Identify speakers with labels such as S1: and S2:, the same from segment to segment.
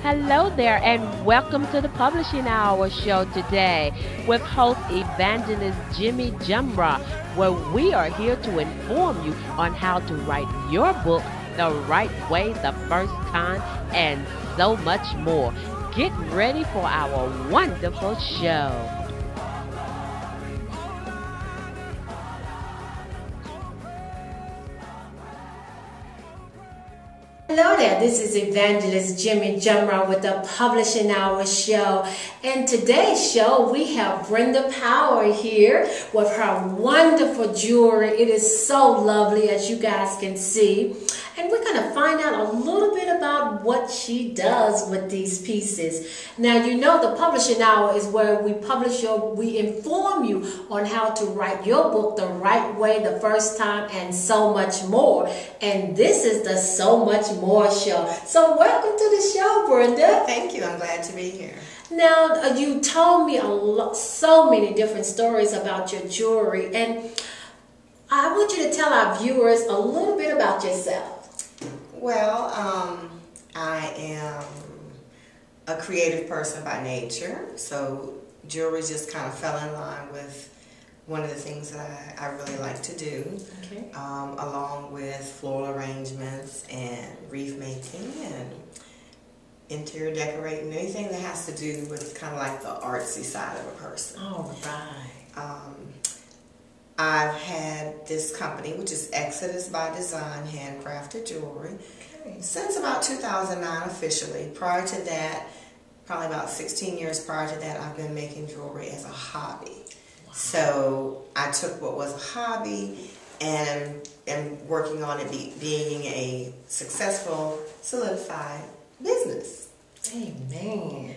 S1: Hello there, and welcome to the Publishing Hour show today with host Evangelist Jimmie Gyamerah, where we are here to inform you on how to write your book the right way the first time and so much more. Get ready for our wonderful show.
S2: Hello there, this is Evangelist Jimmie Gyamerah with the Publishing Hour show. And today's show, we have Brenda Powell here with her wonderful jewelry. It is so lovely, as you guys can see. And we're going to find out a little bit about what she does with these pieces. Now, you know the Publishing Hour is where we inform you on how to write your book the right way the first time and so much more. And this is the So Much More show. So welcome to the show, Brenda.
S3: Thank you. I'm glad to be here.
S2: Now, you told me so many different stories about your jewelry, and I want you to tell our viewers a little bit about yourself.
S3: Well, I am a creative person by nature, so jewelry just kind of fell in line with one of the things that I really like to do,
S2: Okay.
S3: along with floral arrangements and wreath making and interior decorating, anything that has to do with kind of like the artsy side of a person.
S2: All right.
S3: I've had this company, which is Exodus by Design, handcrafted jewelry, since about 2009 officially. Prior to that, probably about 16 years prior to that, I've been making jewelry as a hobby. Wow. So I took what was a hobby and am working on it being a successful, solidified business.
S2: Amen.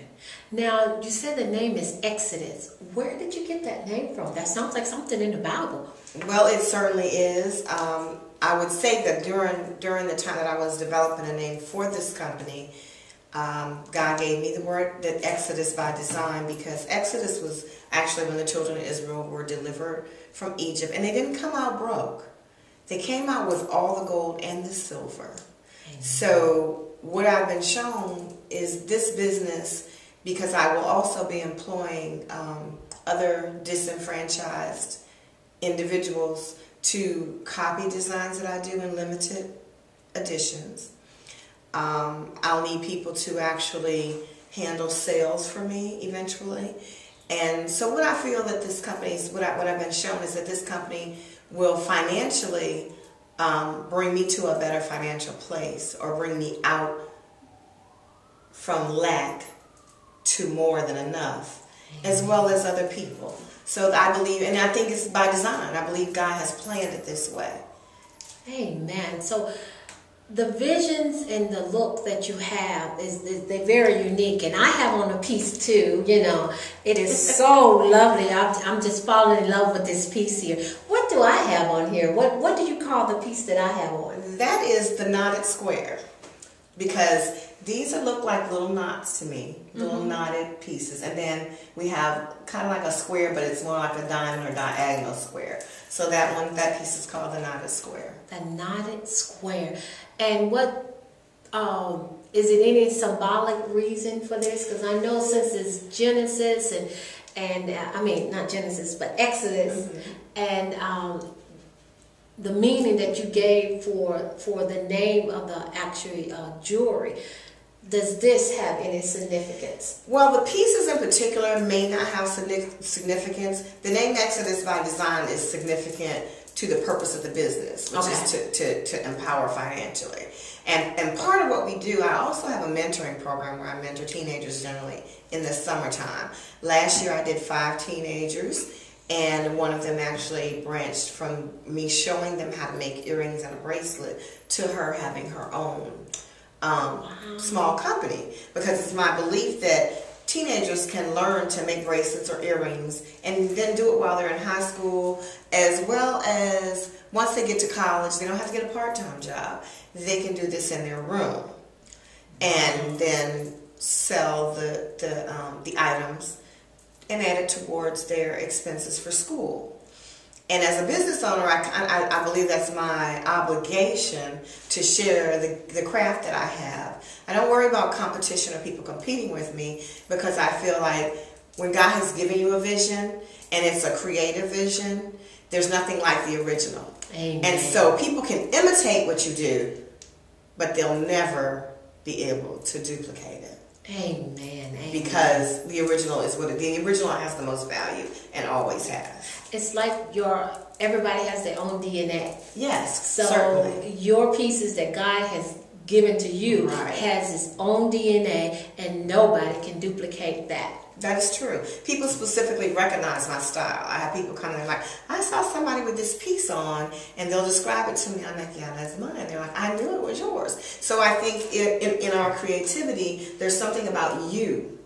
S2: Now, you said the name is Exodus. Where did you get that name from? That sounds like something in the Bible.
S3: Well, it certainly is. I would say that during the time that I was developing a name for this company, God gave me the word that Exodus by Design, because Exodus was actually when the children of Israel were delivered from Egypt, and they didn't come out broke. They came out with all the gold and the silver. Amen. So what I've been shown is this business, because I will also be employing other disenfranchised individuals to copy designs that I do in limited editions. I'll need people to actually handle sales for me eventually. And so what I feel that this company, what I've been shown is that this company will financially bring me to a better financial place, or bring me out from lack to more than enough, as well as other people. So I believe, and I think it's by design, I believe God has planned it this way.
S2: Amen. So the visions and the look that you have they're very unique, and I have on a piece too. You know, it is so lovely. I'm just falling in love with this piece here. What do I have on here? What do you call the piece that I have on?
S3: That is the knotted square, because these look like little knots to me, little knotted pieces. And then we have kind of like a square, but it's more like a diamond or diagonal square. So that piece is called the knotted square.
S2: The knotted square. And what is it any symbolic reason for this? Because I know since it's Genesis and I mean not Genesis but Exodus, and the meaning that you gave for the name of the actual jewelry. Does this have any significance?
S3: Well, the pieces in particular may not have significance. The name Exodus by Design is significant to the purpose of the business, which is to empower financially. And part of what we do, I also have a mentoring program where I mentor teenagers generally in the summertime. Last year I did 5 teenagers, and one of them actually branched from me showing them how to make earrings and a bracelet to her having her own small company, because it's my belief that teenagers can learn to make bracelets or earrings and then do it while they're in high school, as well as once they get to college. They don't have to get a part-time job. They can do this in their room and then sell the items and add it towards their expenses for school. And as a business owner, I believe that's my obligation to share the craft that I have. I don't worry about competition or people competing with me, because I feel like when God has given you a vision and it's a creative vision, there's nothing like the original.
S2: Amen.
S3: And so people can imitate what you do, but they'll never be able to duplicate it.
S2: Amen. Amen.
S3: Because the original is the original has the most value and always has.
S2: It's like everybody has their own DNA.
S3: Yes,
S2: so
S3: certainly.
S2: Your pieces that God has given to you has its own DNA, and nobody can duplicate that.
S3: That is true. People specifically recognize my style. I have people come in like, I saw somebody with this piece on, and they'll describe it to me. I'm like, yeah, that's mine. They're like, I knew it was yours. So I think in our creativity, there's something about you,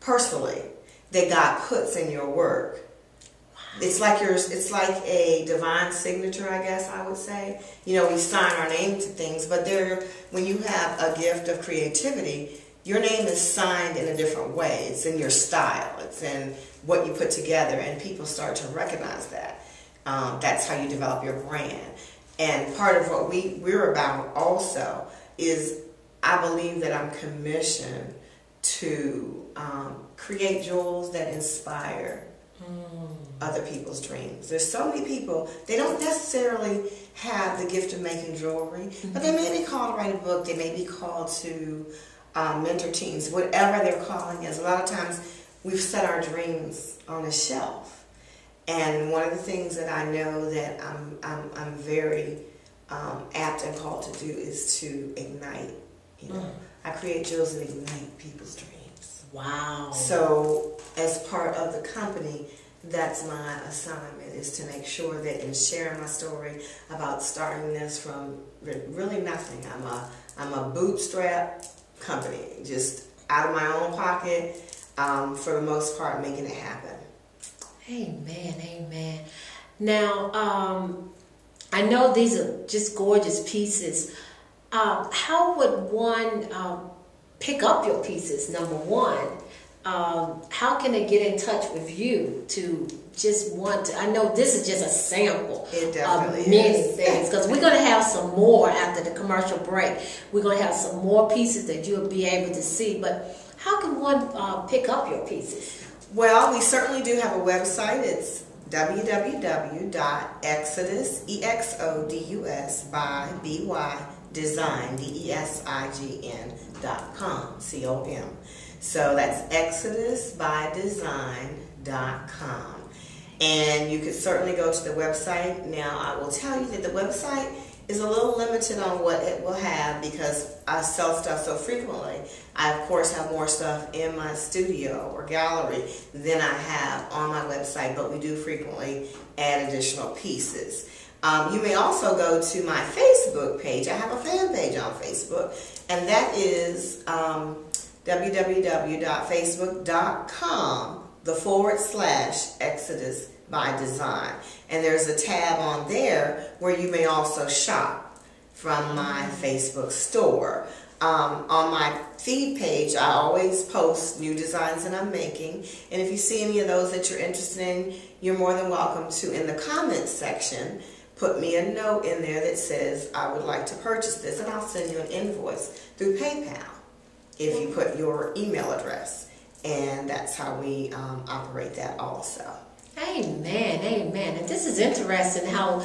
S3: personally, that God puts in your work. It's like it's like a divine signature, I guess I would say. You know, we sign our name to things, but when you have a gift of creativity, your name is signed in a different way. It's in your style. It's in what you put together, and people start to recognize that. That's how you develop your brand. And part of what we're about also is, I believe that I'm commissioned to create jewels that inspire other people's dreams. There's so many people, they don't necessarily have the gift of making jewelry, but they may be called to write a book, they may be called to mentor teens, whatever their calling is. A lot of times we've set our dreams on a shelf, and one of the things that I know that I'm very apt and called to do is to ignite. You know, I create jewels that ignite people's dreams.
S2: Wow.
S3: So as part of the company, that's my assignment, is to make sure that in sharing my story about starting this from really nothing. I'm a bootstrap company, just out of my own pocket, for the most part, making it happen.
S2: Amen, amen. Now, I know these are just gorgeous pieces. How would one pick up your pieces, number one? How can they get in touch with you to just want to? I know this is just a sample of many things, because we're going to have some more after the commercial break. We're going to have some more pieces that you'll be able to see, but how can one pick up your pieces?
S3: Well, we certainly do have a website. It's www.exodus, E-X-O-D-U-S, by B-Y, design, DESIGN.com, C-O-M. So that's exodusbydesign.com. And you could certainly go to the website. Now, I will tell you that the website is a little limited on what it will have, because I sell stuff so frequently. I, of course, have more stuff in my studio or gallery than I have on my website, but we do frequently add additional pieces. You may also go to my Facebook page. I have a fan page on Facebook, and that is www.facebook.com/Exodus by Design. And there's a tab on there where you may also shop from my Facebook store. On my feed page, I always post new designs that I'm making. And if you see any of those that you're interested in, you're more than welcome to, in the comments section, put me a note in there that says, I would like to purchase this, and I'll send you an invoice through PayPal if you put your email address. And that's how we operate that also.
S2: Amen, amen. And this is interesting how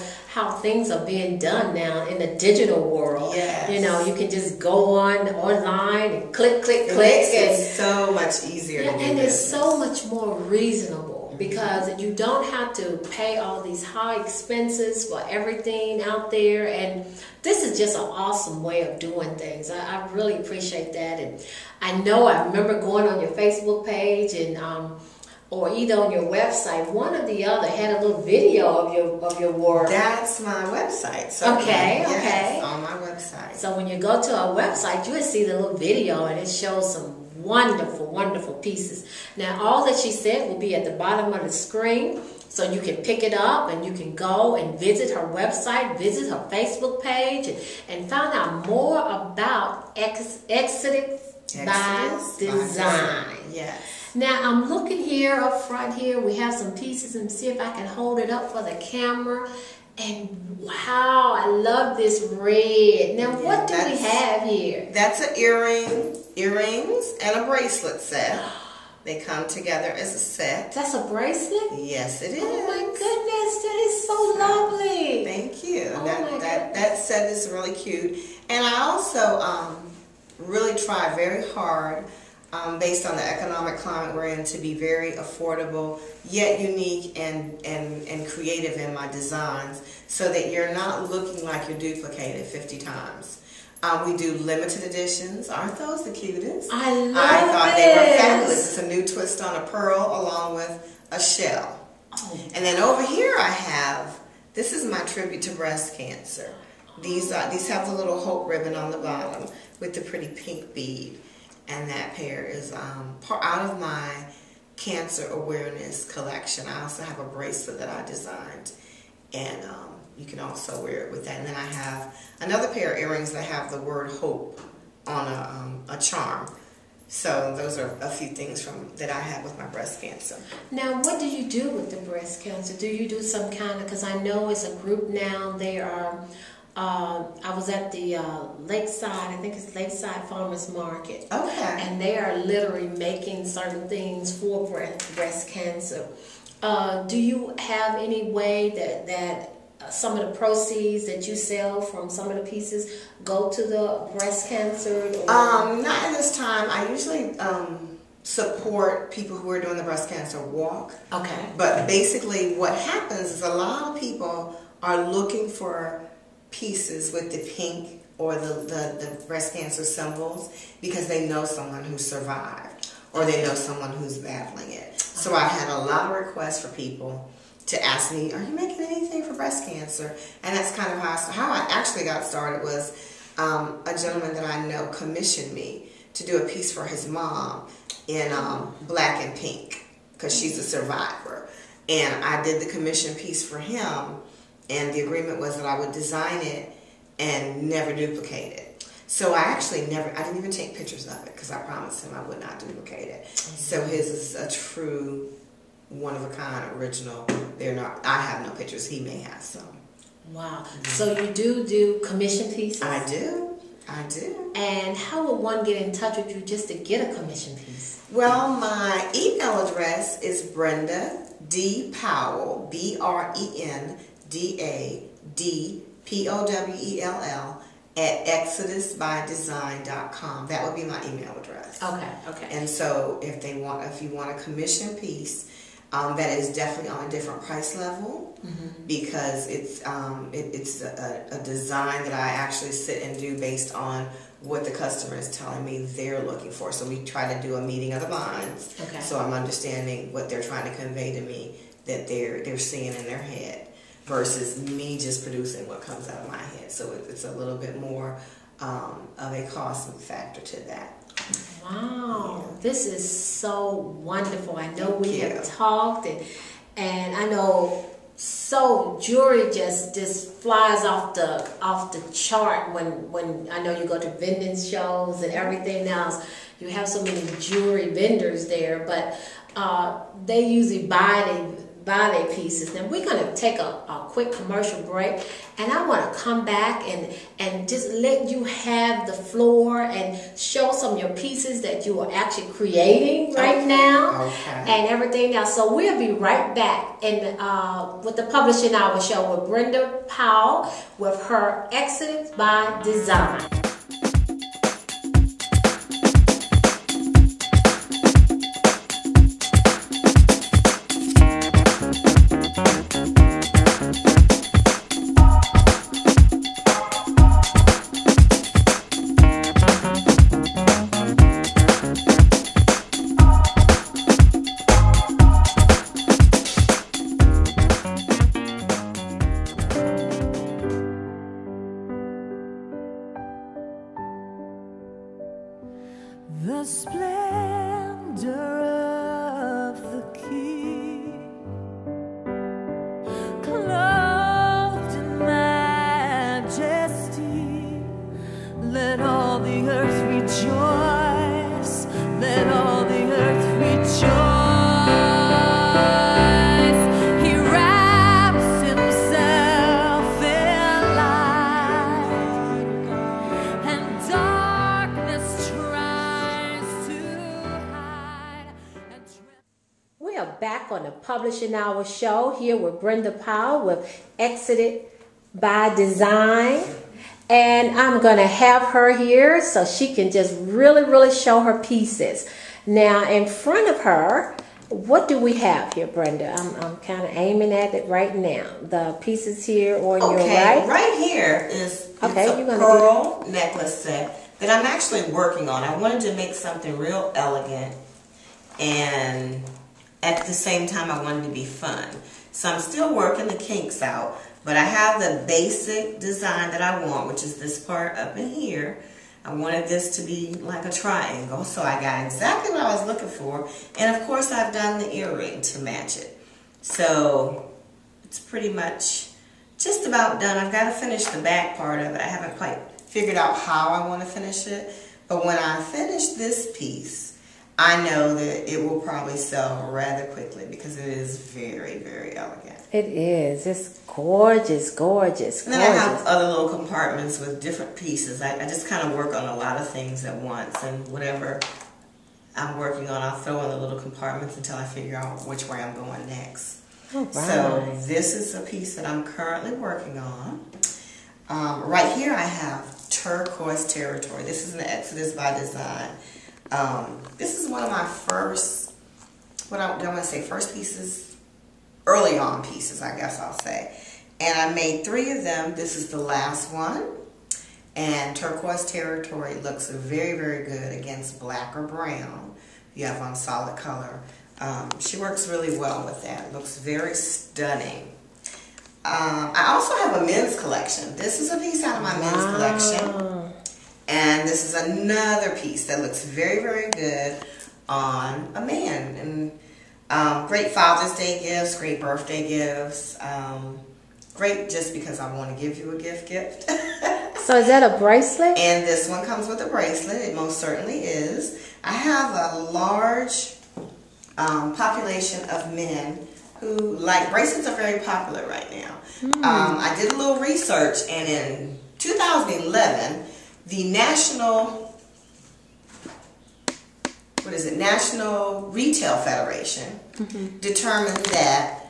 S2: things are being done now in the digital world.
S3: Yes.
S2: You know, you can just go online and click.
S3: It makes it so much easier to do
S2: and
S3: business.
S2: it's so much more reasonable, because you don't have to pay all these high expenses for everything out there. And this is just an awesome way of doing things. I really appreciate that. And I remember going on your Facebook page and or either on your website, one or the other had a little video of your work.
S3: That's my website. So
S2: okay.
S3: Yes, on my website.
S2: So when you go to our website, you will see the little video, and it shows some wonderful, wonderful pieces. Now, all that she said will be at the bottom of the screen, so you can pick it up and you can go and visit her website, visit her Facebook page, and find out more about Exodus by Design.
S3: Yes.
S2: Now I'm looking here up front here. We have some pieces and see if I can hold it up for the camera. And wow, I love this red. Now what do we have here?
S3: That's an earrings, and a bracelet set. They come together as a set.
S2: That's a bracelet?
S3: Yes, it is.
S2: Oh my goodness, that is so lovely.
S3: Thank you.
S2: Oh
S3: that set is really cute. And I also really try very hard, based on the economic climate we're in, to be very affordable, yet unique and creative in my designs, so that you're not looking like you're duplicated 50 times. We do limited editions. Aren't those the cutest?
S2: I
S3: thought they were fabulous. It's a new twist on a pearl along with a shell.
S2: Oh.
S3: And then over here I have, this is my tribute to breast cancer. These have the little hope ribbon on the bottom with the pretty pink bead. And that pair is out of my cancer awareness collection. I also have a bracelet that I designed, and you can also wear it with that. And then I have another pair of earrings that have the word hope on a charm. So those are a few things that I have with my breast cancer.
S2: Now, what do you do with the breast cancer? Do you do some kind of, because I know it's a group now, they are, I was at the Lakeside, I think it's Lakeside Farmers Market.
S3: Okay.
S2: And they are literally making certain things for breast cancer. Do you have any way that some of the proceeds that you sell from some of the pieces go to the breast cancer? Or?
S3: Not at this time. I usually support people who are doing the breast cancer walk.
S2: Okay.
S3: But basically what happens is a lot of people are looking for pieces with the pink or the breast cancer symbols because they know someone who survived or they know someone who's battling it. So I had a lot of requests for people to ask me, are you making anything for breast cancer? And that's kind of how I actually got started. Was a gentleman that I know commissioned me to do a piece for his mom in black and pink because she's a survivor. And I did the commission piece for him, and the agreement was that I would design it and never duplicate it. So I didn't even take pictures of it because I promised him I would not duplicate it. So his is a true one-of-a-kind original. I have no pictures. He may have some.
S2: Wow. So you do commission pieces?
S3: I do.
S2: And how would one get in touch with you just to get a commission piece?
S3: Well, my email address is Brenda D. Powell, BRENDADPOWELL @ExodusByDesign.com. That would be my email address.
S2: Okay.
S3: And so if you want a commission piece, that is definitely on a different price level, because it's a design that I actually sit and do based on what the customer is telling me they're looking for. So we try to do a meeting of the minds.
S2: Okay.
S3: So I'm understanding what they're trying to convey to me that they're seeing in their head versus me just producing what comes out of my head. So it's a little bit more of a cost factor to that.
S2: Wow,
S3: Yeah.
S2: This is so wonderful. I know
S3: Thank
S2: we
S3: you.
S2: have talked, and I know jewelry just flies off the chart when I know you go to vending shows and everything else. You have so many jewelry vendors there, but they usually buy their pieces. Now we're going to take a quick commercial break, and I want to come back and just let you have the floor and show some of your pieces that you are actually creating right now.
S3: Okay.
S2: And everything else. So we'll be right back with the Publishing Hour show with Brenda Powell with her Exodus by Design.
S4: The splendor of the King, clothed in majesty, let all the earth rejoice, let all the earth rejoice.
S2: we are back on the Publishing Hour show here with Brenda Powell with Exited by Design. And I'm going to have her here so she can just really show her pieces. Now, in front of her, what do we have here, Brenda? I'm kind of aiming at it right now. The pieces here on your right.
S3: Right here is a pearl necklace set that I'm actually working on. I wanted to make something real elegant, and at the same time I wanted to be fun. So I'm still working the kinks out, but I have the basic design that I want, which is this part up in here. I wanted this to be like a triangle, so I got exactly what I was looking for. And of course I've done the earring to match it. So it's pretty much just about done. I've got to finish the back part of it. I haven't quite figured out how I want to finish it. But when I finish this piece, I know that it will probably sell rather quickly because it is very elegant.
S2: It is. It's gorgeous.
S3: And then I have other little compartments with different pieces. I just kind of work on a lot of things at once, and whatever I'm working on, I'll throw in the little compartments until I figure out which way I'm going next.
S2: Oh, right.
S3: So this is a piece that I'm currently working on. Right here I have turquoise territory. This is an Exodus by Design. This is one of my first, first pieces, early on pieces, I guess I'll say. And I made 3 of them. This is the last one. And turquoise territory looks very good against black or brown. You have on solid color. She works really well with that. Looks very stunning. I also have a men's collection. This is a piece out of my men's collection. And this is another piece that looks very good on a man. And great Father's Day gifts, great birthday gifts. Great just because I want to give you a gift.
S2: So is that a bracelet?
S3: And this one comes with a bracelet. It most certainly is. I have a large population of men who like bracelets. Are very popular right now. I did a little research, and in 2011, the National Retail Federation determined that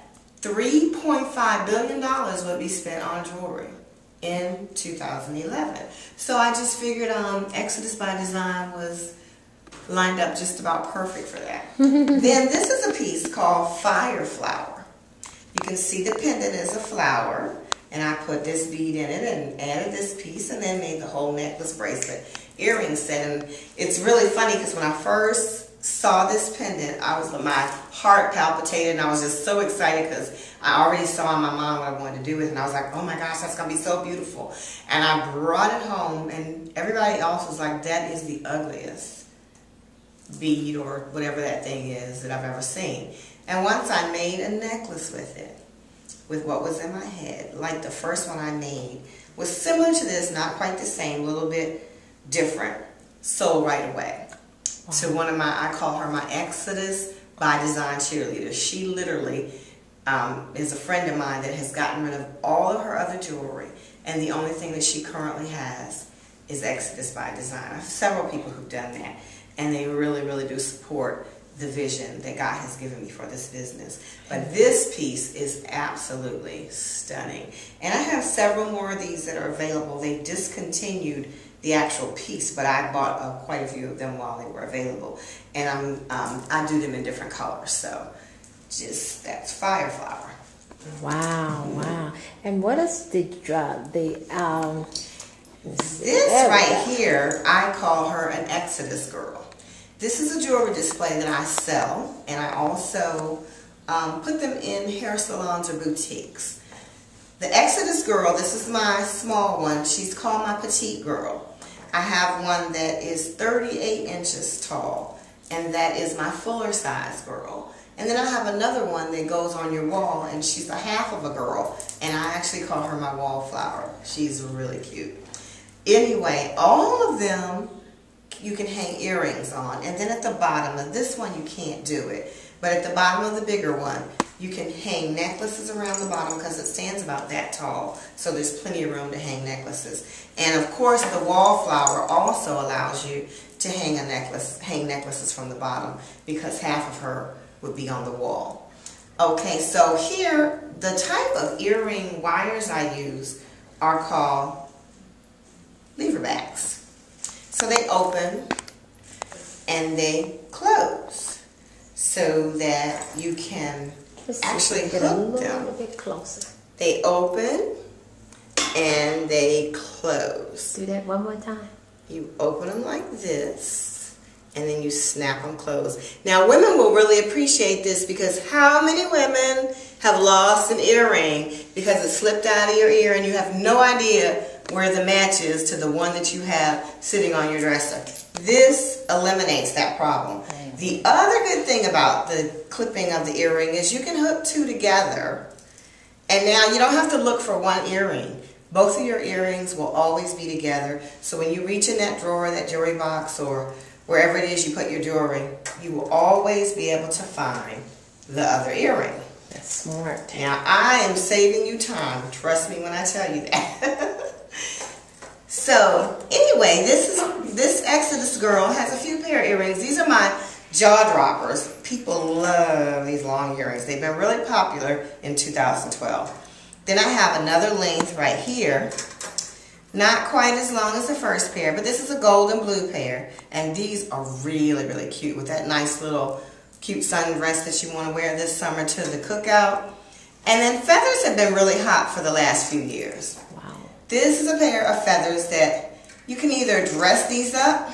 S3: $3.5 billion would be spent on jewelry in 2011. So I just figured Exodus by Design was lined up just about perfect for that. Then this is a piece called Fire Flower. You can see the pendant is a flower, and I put this bead in it and added this piece and then made the whole necklace, bracelet, earring set. And it's really funny because when I first saw this pendant, my heart palpitated, and I was just so excited because I already saw in my mind what I wanted to do with it, and I was like, oh my gosh, that's going to be so beautiful. And I brought it home, and everybody else was like, that is the ugliest bead or whatever that thing is that I've ever seen. And once I made a necklace with it, with what was in my head, like the first one I made was similar to this, not quite the same, a little bit different, sold right away. To one of I call her my Exodus by Design cheerleader. She literally is a friend of mine that has gotten rid of all of her other jewelry, and the only thing that she currently has is Exodus by Design. I have several people who've done that, and they really do support the vision that God has given me for this business. But this piece is absolutely stunning. And I have several more of these that are available. They discontinued the actual piece, but I bought quite a few of them while they were available. And I do them in different colors. So that's Fire Flower.
S2: Wow. And what is this
S3: right here, I call her an Exodus girl. This is a jewelry display that I sell, and I also put them in hair salons or boutiques. The Exodus girl, this is my small one. She's called my petite girl. I have one that is 38 inches tall, and that is my fuller size girl. And then I have another one that goes on your wall, and she's a half of a girl, and I actually call her my wallflower. She's really cute. Anyway, all of them you can hang earrings on, and then at the bottom of this one you can't do it, but at the bottom of the bigger one you can hang necklaces around the bottom because it stands about that tall, so there's plenty of room to hang necklaces. And of course the wallflower also allows you to hang necklaces from the bottom because half of her would be on the wall. Okay, so here, the type of earring wires I use are called lever backs. So they open and they close so that you can actually hook them.
S2: A little bit closer.
S3: They open and they close.
S2: Do that one more time.
S3: You open them like this, and then you snap them closed. Now, women will really appreciate this because how many women have lost an earring because it slipped out of your ear and you have no idea where the match is to the one that you have sitting on your dresser? This eliminates that problem. The other good thing about the clipping of the earring is you can hook two together, and now you don't have to look for one earring. Both of your earrings will always be together. So when you reach in that drawer, that jewelry box, or wherever it is you put your jewelry, you will always be able to find the other earring.
S2: That's smart.
S3: Now, I am saving you time. Trust me when I tell you that. So, anyway, this Exodus girl has a few pair of earrings. These are my jaw droppers. People love these long earrings. They've been really popular in 2012. Then I have another length right here. Not quite as long as the first pair, but this is a gold and blue pair. And these are really, really cute with that nice little cute sundress that you want to wear this summer to the cookout. And then feathers have been really hot for the last few years.
S2: Wow.
S3: This is a pair of feathers that you can either dress these up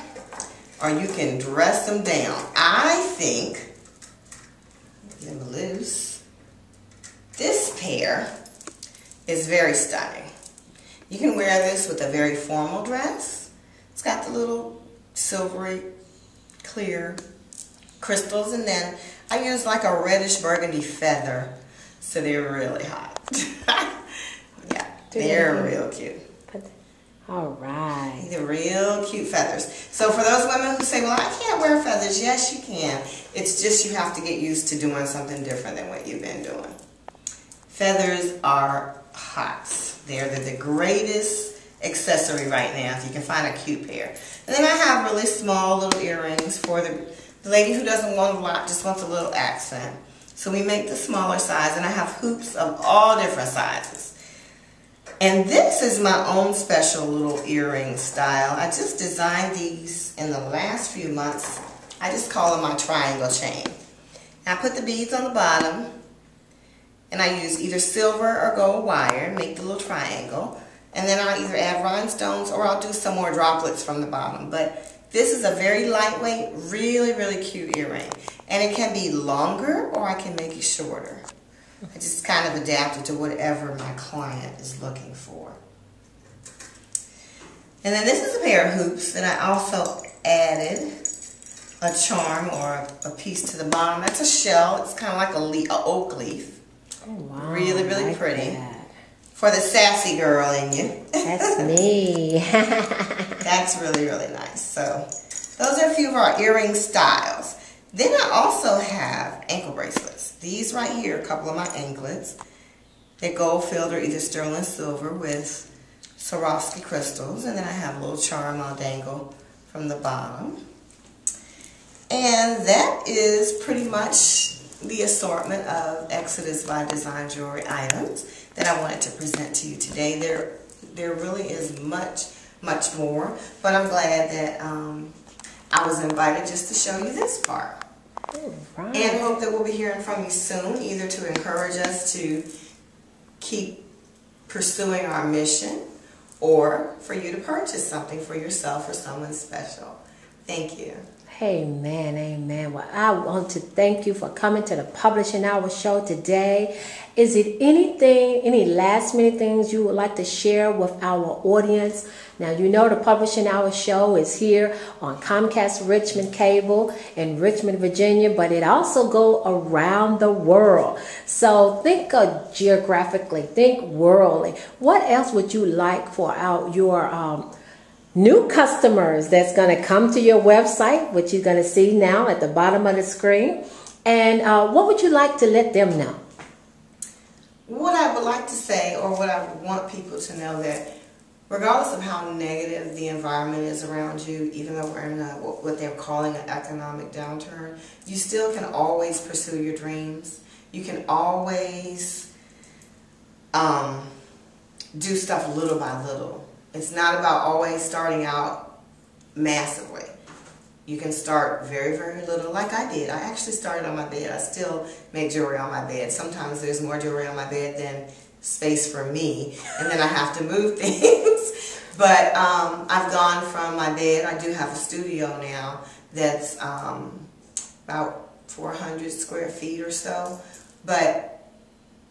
S3: or you can dress them down. I think, get them loose, this pair is very stunning. You can wear this with a very formal dress. It's got the little silvery, clear crystals, and then I use like a reddish burgundy feather, so they're really hot. Yeah, they're real cute.
S2: All right.
S3: They're real cute feathers. So for those women who say, well, I can't wear feathers, yes, you can. It's just you have to get used to doing something different than what you've been doing. Feathers are hot. They're the greatest accessory right now if you can find a cute pair. And then I have really small little earrings for the lady who doesn't want a lot, just wants a little accent. So we make the smaller size, and I have hoops of all different sizes. And this is my own special little earring style. I just designed these in the last few months. I just call them my triangle chain. I put the beads on the bottom, and I use either silver or gold wire, make the little triangle, and then I'll either add rhinestones or I'll do some more droplets from the bottom. But this is a very lightweight, really, really cute earring. And it can be longer or I can make it shorter. I just kind of adapted to whatever my client is looking for. And then this is a pair of hoops that I also added a charm or a piece to the bottom. That's a shell. It's kind of like an oak leaf.
S2: Oh, wow.
S3: Really, really
S2: like
S3: pretty.
S2: That.
S3: For the sassy girl in you.
S2: That's me.
S3: That's really, really nice. So those are a few of our earring styles. Then I also have ankle bracelets. These right here, a couple of my anklets. They're gold filled or either sterling silver with Swarovski crystals. And then I have a little charm I'll dangle from the bottom. And that is pretty much the assortment of Exodus by Design jewelry items that I wanted to present to you today. There really is much, much more, but I'm glad that I was invited just to show you this part.
S2: Right.
S3: And hope that we'll be hearing from you soon, either to encourage us to keep pursuing our mission or for you to purchase something for yourself or someone special. Thank you.
S2: Amen, amen. Well, I want to thank you for coming to the Publishing Hour show today. Is it anything, any last minute things you would like to share with our audience? Now, you know the Publishing Hour show is here on Comcast Richmond Cable in Richmond, Virginia, but it also goes around the world. So think geographically, think worldly. What else would you like for your new customers that's going to come to your website, which you're going to see now at the bottom of the screen? And what would you like to let them know?
S3: What I would like to say, or what I want people to know, that regardless of how negative the environment is around you, even though we're in what they're calling an economic downturn, you still can always pursue your dreams. You can always do stuff little by little. It's not about always starting out massively. You can start very, very little, like I did. I actually started on my bed. I still make jewelry on my bed. Sometimes there's more jewelry on my bed than space for me, and then I have to move things. But I've gone from my bed. I do have a studio now that's about 400 square feet or so, but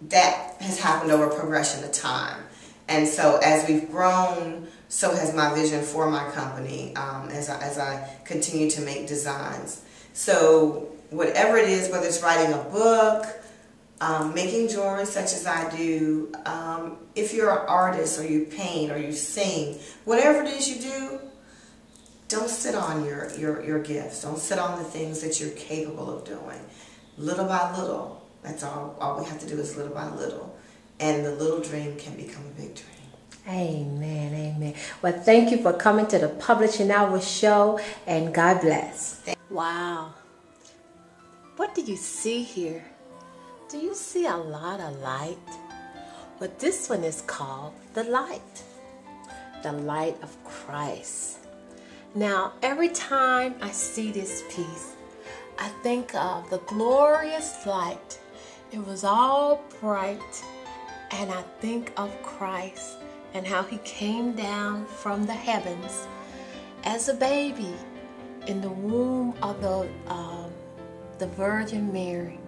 S3: that has happened over a progression of time. And so as we've grown, so has my vision for my company as I continue to make designs. So whatever it is, whether it's writing a book, making jewelry such as I do, if you're an artist or you paint or you sing, whatever it is you do, don't sit on your gifts. Don't sit on the things that you're capable of doing. Little by little. That's all we have to do is little by little. And the little dream can become a big dream.
S2: Amen, amen. Well, thank you for coming to the Publishing Hour show, and God bless. Wow. What do you see here? Do you see a lot of light? Well, this one is called the light of Christ. Now, every time I see this piece, I think of the glorious light. It was all bright, and I think of Christ and how he came down from the heavens as a baby in the womb of the Virgin Mary.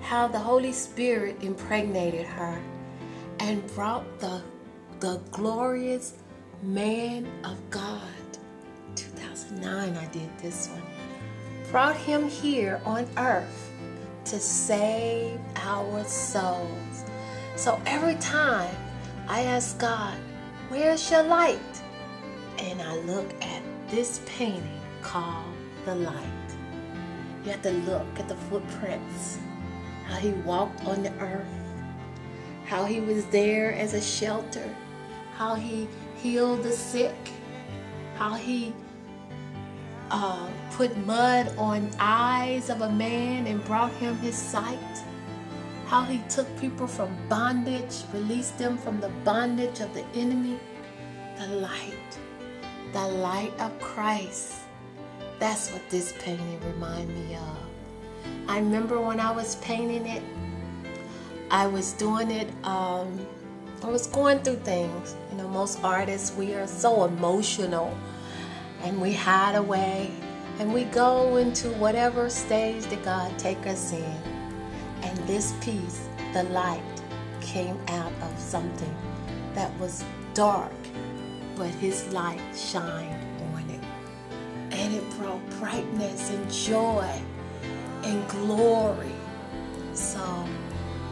S2: How the Holy Spirit impregnated her and brought the glorious man of God. 2009 I did this one. Brought him here on earth to save our souls. So every time I ask God, where's your light? And I look at this painting called The Light. You have to look at the footprints, how he walked on the earth, how he was there as a shelter, how he healed the sick, how he put mud on eyes of a man and brought him his sight, how he took people from bondage, released them from the bondage of the enemy. The light of Christ. That's what this painting reminds me of. I remember when I was painting it, I was doing it, I was going through things. You know, most artists, we are so emotional and we hide away and we go into whatever stage that God take us in. And this piece, the light, came out of something that was dark, but his light shined on it. And it brought brightness and joy and glory. So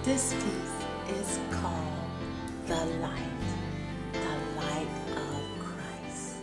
S2: this piece is called The Light of Christ.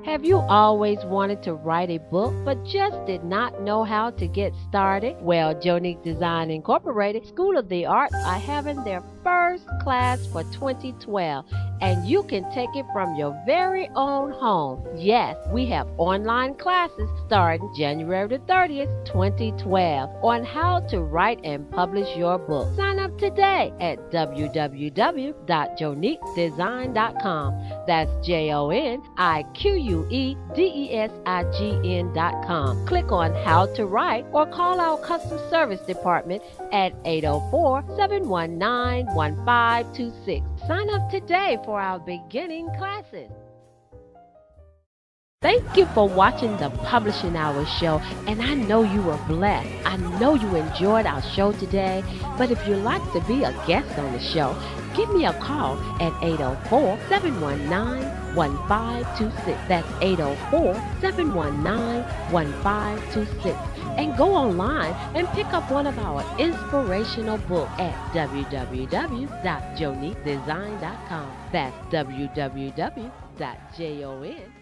S1: Have you always wanted to write a book but just did not know how to get started? Well, Jonique Design Incorporated School of the Arts are having their first class for 2012, and you can take it from your very own home. Yes, we have online classes starting January the 30th, 2012 on how to write and publish your book. Sign up today at www.joniquedesign.com. That's JONIQUEDESIGN.com. Click on How to Write or call our customer service department at 804-719-1526. Sign up today for our beginning classes. Thank you for watching the Publishing Hour show, and I know you were blessed. I know you enjoyed our show today, but if you'd like to be a guest on the show, give me a call at 804-719-1526. 804-719-1526. That's 804-719-1526. And go online and pick up one of our inspirational books at www.joniquedesign.com. That's www.joniquedesign.com.